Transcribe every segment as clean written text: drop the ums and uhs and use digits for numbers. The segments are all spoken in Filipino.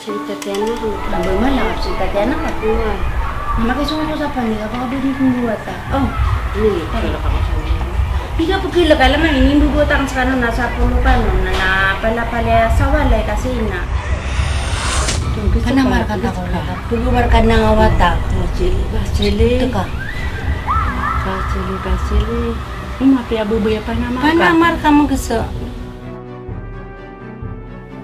absent Tatiana ko. Tambay man lang absent Tatiana ka. Nga. Nakisuko ko sa panila, baka pwede kong buwata. Oh, Hindi, kailan ka sa mga. tiga po kila ka laman, hindi bubuwata kang sa kanon, nasa pulukan nun, na napala-pala sa walay kasi na. Panamar ka na ko lang. Tulubar ka na nga wata. Basili. Ito ka. Basili. Umapi abubuya Panamar ka. Panamar ka mo gusto.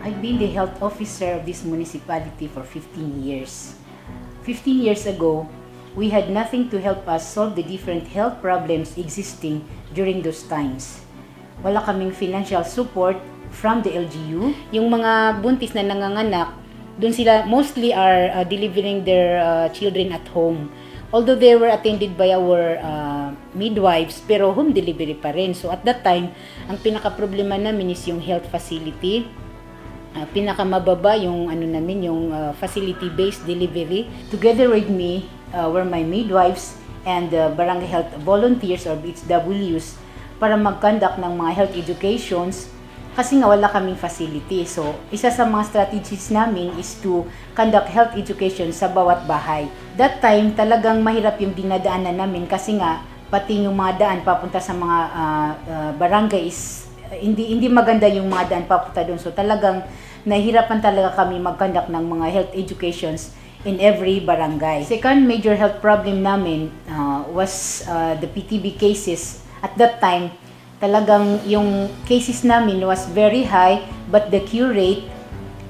I've been the health officer of this municipality for 15 years. 15 years ago, we had nothing to help us solve the different health problems existing during those times. Wala kaming financial support from the LGU. Yung mga buntis na nanganganak, doon sila mostly are delivering their children at home. Although they were attended by our midwives, pero home delivery pa rin. So at that time, ang pinaka-problema namin is yung health facility. Pinakamababa yung facility-based delivery. Together with me were my midwives and barangay health volunteers or BHWs para mag-conduct ng mga health educations kasi nga wala kaming facility. So, isa sa mga strategies namin is to conduct health education sa bawat bahay. That time, talagang mahirap yung dinadaanan namin kasi nga pati yung mga daan papunta sa mga barangay is hindi maganda yung mga daan papunta doon. So talagang nahihirapan talaga kami mag-conduct ng mga health educations in every barangay. Second major health problem namin was the PTB cases. At that time, talagang yung cases namin was very high but the cure rate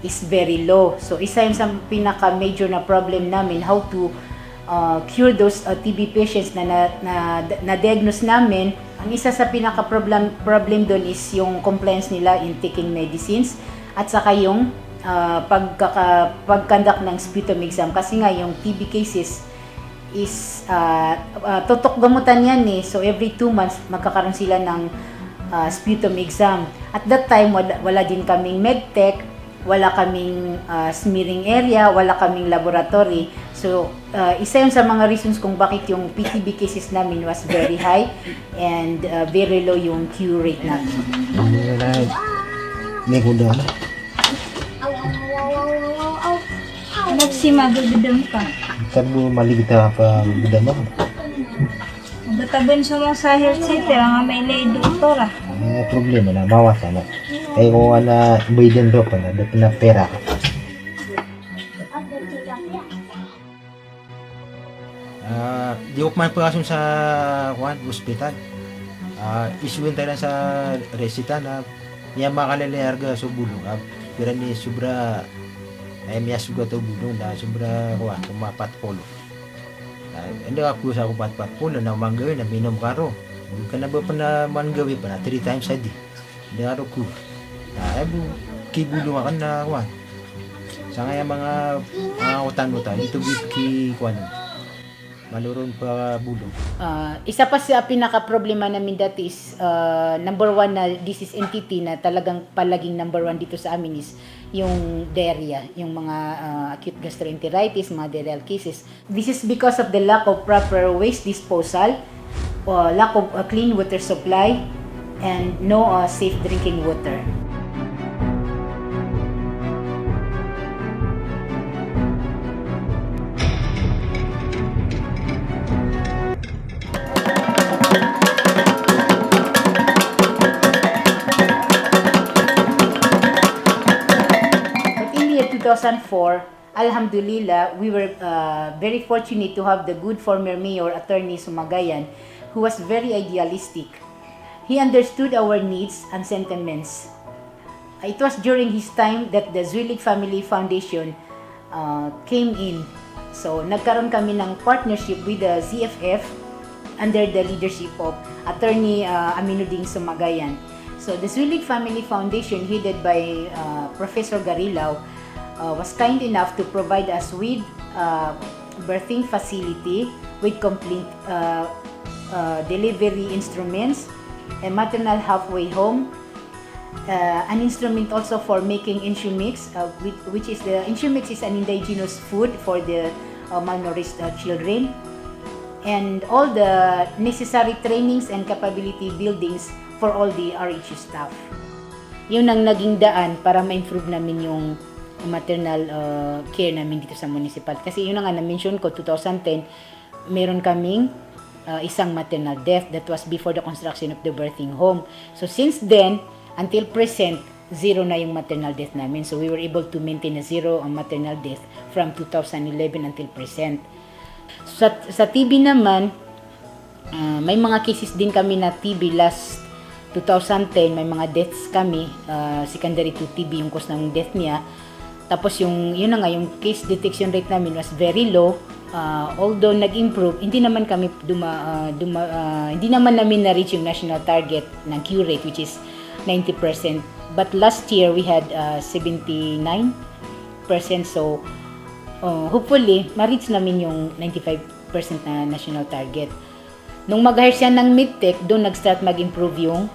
is very low. So isa yung sa pinaka-major na problem namin, how to cure those TB patients na diagnose namin. Ang isa sa pinaka-problem doon is yung compliance nila in taking medicines at saka yung pag-conduct ng sputum exam kasi nga yung TB cases is tutok gamutan yan eh. So every 2 months magkakaroon sila ng sputum exam. At that time wala din kaming medtech, wala kaming smearing area, wala kaming laboratory. So isa yun sa mga reasons kung bakit yung PTB cases namin was very high and very low yung cure rate namin. May kuda. Nagsimagagudang ka. Sabi mo maligita pa kuda mo. Magataban sa mga sa health center, ang may lay doktora. May problema na bawas na. Kaya kung baydan do pa na dapat na pera. Di ko man pagkasun sa hospital. Isuin tayo sa resita na niya makalalayarga sa bulong. Pero ni sobra ay miya suga to bulong na sobra kumapat polo. Hindi ako sa kumapat polo na manggawin na minom karo. Hindi ka na ba pa na manggawin pa na 3 times a day. Hindi karo ko. Kibulong ako na kuwan. Sa nga mga utan-utan, ito ki kuwan. Maluron pa bulong. Isa pa sa pinaka-problema namin dati is number 1 na disease entity na talagang palaging number 1 dito sa amin is yung diarrhea, yung mga acute gastroenteritis, mga diarrheal cases. This is because of the lack of proper waste disposal, lack of clean water supply, and no safe drinking water. But in the year 2004, Alhamdulillah, we were very fortunate to have the good former mayor, Attorney Sumagayan, who was very idealistic. He understood our needs and sentiments. It was during his time that the Zuilig Family Foundation came in. So, nagkaroon kami ng partnership with the ZFF under the leadership of Attorney Aminuddin Sumagayan. So, the Zuilig Family Foundation, headed by Professor Garilao, was kind enough to provide us with birthing facility with complete delivery instruments, a maternal halfway home, an instrument also for making Insumix, which is the Insumix is an indigenous food for the malnourished children, and all the necessary trainings and capability buildings for all the RHU staff. Yun ang naging daan para ma-improve namin yung maternal care namin dito sa municipal. Kasi yun na nga, na-mention ko, 2010, meron kaming isang maternal death. That was before the construction of the birthing home. So since then, until present, zero na yung maternal death namin. So we were able to maintain a zero ang maternal death from 2011 until present. Sa TB naman, may mga cases din kami na TB last 2010, may mga deaths kami, secondary to TB yung cause ng death niya. Tapos yun na nga, yung case detection rate namin was very low. Although nag-improve, hindi naman kami hindi naman namin na-reach yung national target ng cure rate, which is 90%. But last year we had 79%. So hopefully ma-reach namin yung 95% na national target. Nung mag-hire siya ng Medtech, doon nag-start mag-improve yung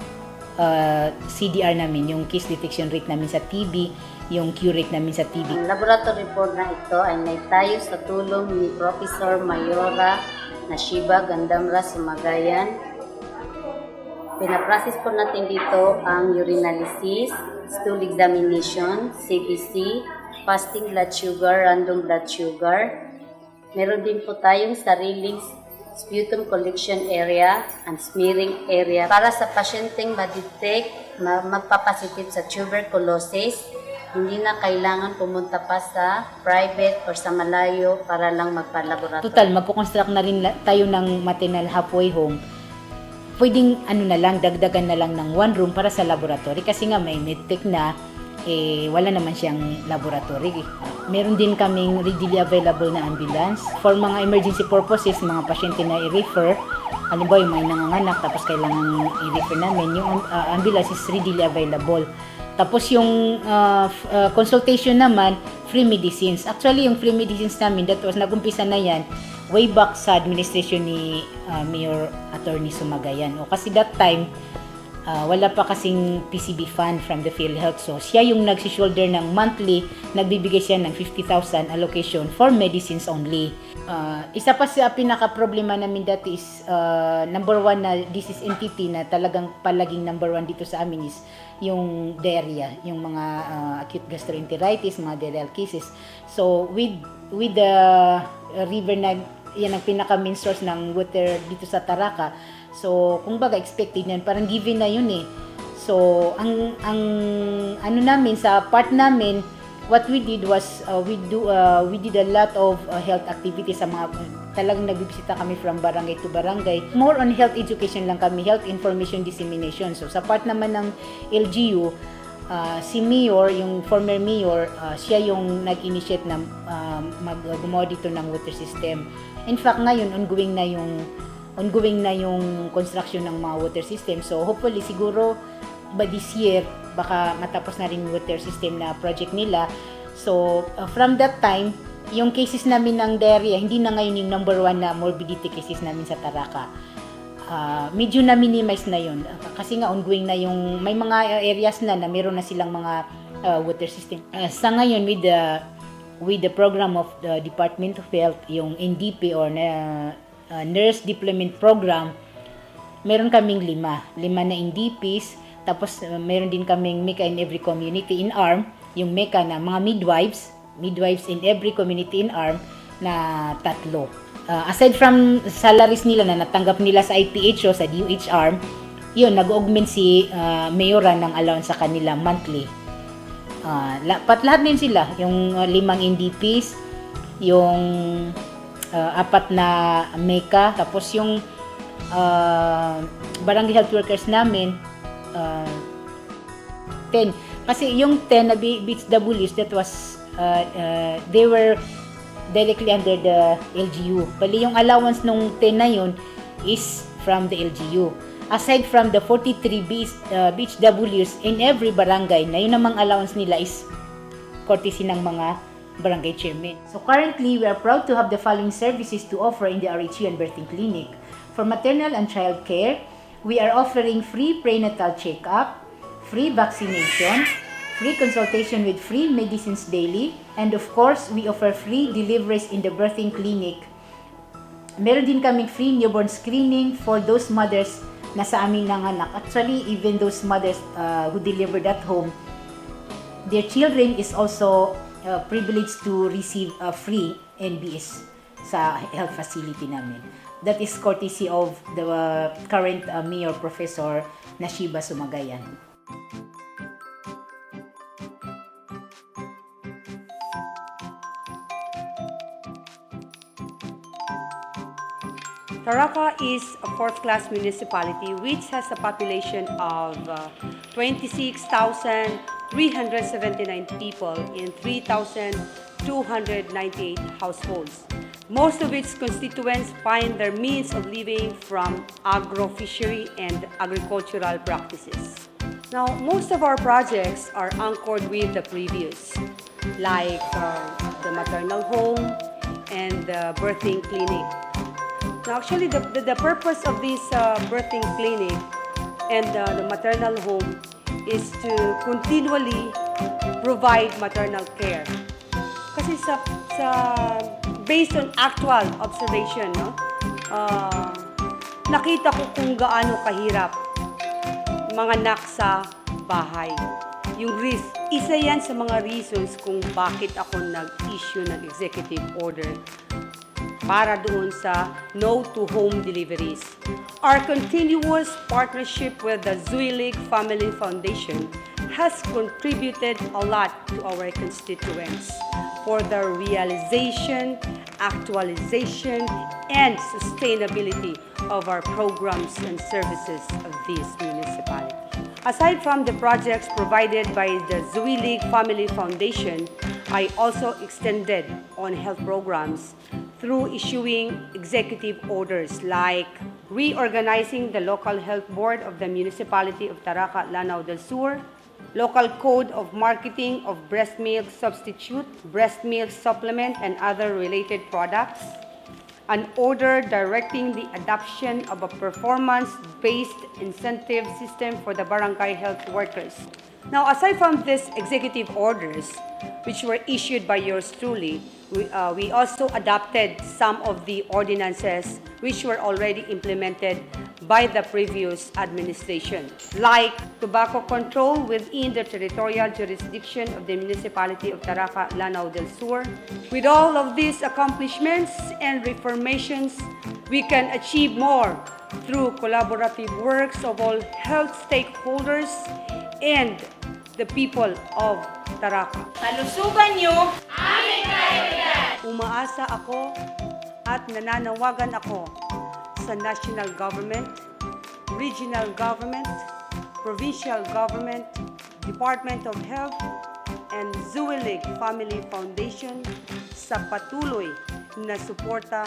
CDR namin, yung case detection rate namin sa TB, yung cure rate namin sa TB. Ang laboratory report na ito ay naitayo sa tulong ni Professor Mayora Nashiba Gandamra Sumagayan. Pinaprocess po natin dito ang urinalysis, stool examination, CBC, fasting blood sugar, random blood sugar. Meron din po tayong sariling sputum collection area and smearing area para sa pasyenteng ma-detect magpapositive sa tuberculosis. Hindi na kailangan pumunta pa sa private or sa malayo para lang magpa-laboratory. Total, magpo-construct na rin tayo ng maternal halfway home. Pwedeng dagdagan na lang ng one room para sa laboratory kasi nga may Medtech na, wala naman siyang laboratory. Meron din kaming readily available na ambulance. For mga emergency purposes, mga pasyente na i-refer, halimbawa yung may nanganganak tapos kailangan i-refer namin, yung ambulance is readily available. Tapos yung consultation naman, free medicines. Actually, yung free medicines namin, nag-umpisa na yan way back sa administration ni Mayor Attorney Sumagayan. Kasi that time, wala pa kasing PCB fund from the PhilHealth. So, siya yung nagsi-shoulder ng monthly, nagbibigay siya ng 50,000 allocation for medicines only. Isa pa sa pinaka-problema namin dati is, number one na disease entity na talagang palaging number one dito sa amin is yung diarrhea, yung mga acute gastroenteritis, mga diarrheal cases. So, with the river na yan ang pinaka-main source ng water dito sa Taraca. So, kung baga expected yan, parang given na yun eh. So, ang ano namin, sa part namin, what we did was, we did a lot of health activities sa mga, talagang nagbibisita kami from barangay to barangay. More on health education lang kami, health information dissemination. So, sa part naman ng LGU, si Mayor, yung former Mayor, siya yung nag-initiate na gumawa dito ng water system. In fact, ngayon, ongoing na yung construction ng mga water system. So, hopefully, siguro, by this year, baka matapos na rin yung water system na project nila. So, from that time, yung cases namin ng diarrhea, hindi na ngayon yung number one na morbidity cases namin sa Taraca. Medyo na-minimize na yun. Kasi nga, ongoing na yung, may mga areas na meron na silang mga water system. Sa ngayon, with the program of the Department of Health, yung NDP or Nurse Deployment Program, meron kaming lima na NDPs, tapos meron din kaming MECA in every community in ARM, yung MECA na mga midwives in every community in ARM na 3. Aside from salaries nila na natanggap nila sa IPHO, sa DOH ARM, yun, nag-augment si Mayora ng allowance sa kanila monthly. Lahat din sila, yung 5 NDPs, yung 4 na MECA, tapos yung barangay health workers namin, 10. Kasi yung 10 na BHWs, that was, they were directly under the LGU. Bali yung allowance nung 10 na yun is from the LGU. Aside from the 43 BHWs in every barangay, na yun namang allowance nila is courtesy ng mga barangay chairman. So currently, we are proud to have the following services to offer in the RHU and Birthing Clinic. For maternal and child care, we are offering free prenatal check-up, free vaccination, free consultation with free medicines daily, and of course, we offer free deliveries in the Birthing Clinic. Meron din kaming free newborn screening for those mothers na sa aming nanganak. Actually, even those mothers who delivered at home, their children is also privileged to receive free NBS sa health facility namin. That is courtesy of the current Mayor Professor Nashiba Sumagayan. Taraca is a fourth-class municipality which has a population of 26,379 people in 3,298 households. Most of its constituents find their means of living from agro-fishery and agricultural practices. Now, most of our projects are anchored with the previous, like the maternal home and the birthing clinic. Now, actually, the purpose of this birthing clinic and the maternal home is to continually provide maternal care. Kasi based on actual observation, no, nakita ko kung gaano kahirap manganak sa bahay. Yung risk, isa yan sa mga reasons kung bakit ako nag-issue ng executive order para doon sa no to home deliveries. Our continuous partnership with the Zuilig Family Foundation has contributed a lot to our constituents for the realization, actualization, and sustainability of our programs and services of this municipality. Aside from the projects provided by the Zuilig Family Foundation, I also extended on health programs through issuing executive orders like reorganizing the local health board of the municipality of Taraca, Lanao del Sur, local code of marketing of breast milk substitute, breast milk supplement, and other related products, an order directing the adoption of a performance-based incentive system for the barangay health workers. Now, aside from these executive orders, which were issued by yours truly, we also adopted some of the ordinances which were already implemented by the previous administration, like tobacco control within the territorial jurisdiction of the municipality of Taraca, Lanao del Sur. With all of these accomplishments and reformations, we can achieve more through collaborative works of all health stakeholders and the people of Taraca. Kalusugan niyo! Umaasa ako at nananawagan ako sa national government, regional government, provincial government, Department of Health, and Zuilig Family Foundation sa patuloy na suporta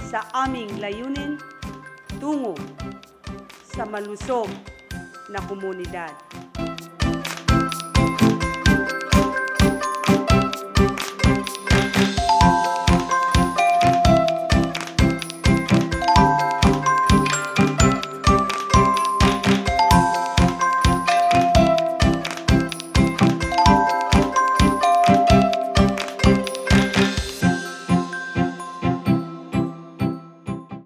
sa aming layunin tungo sa malusog na komunidad.